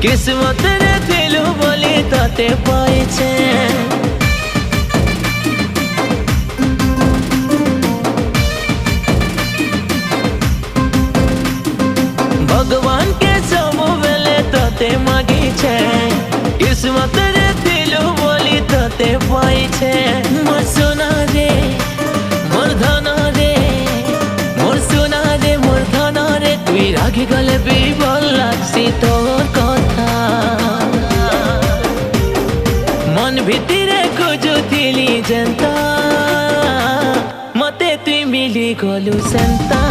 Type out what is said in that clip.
किस्मत रे थिलु बोली तते पाइछे भगवान के सब बेले तते मागी छे किस्मत रे थिलु बोली तते पाइछे मोर सोना रे मोर धना रे मोर सोना रे मोर धना रे तुई रागी गले बिबल लागसी तोर कथा मन भितरे खोजुथिली जेन्ता मते तुई मिली गलु सेन्ता।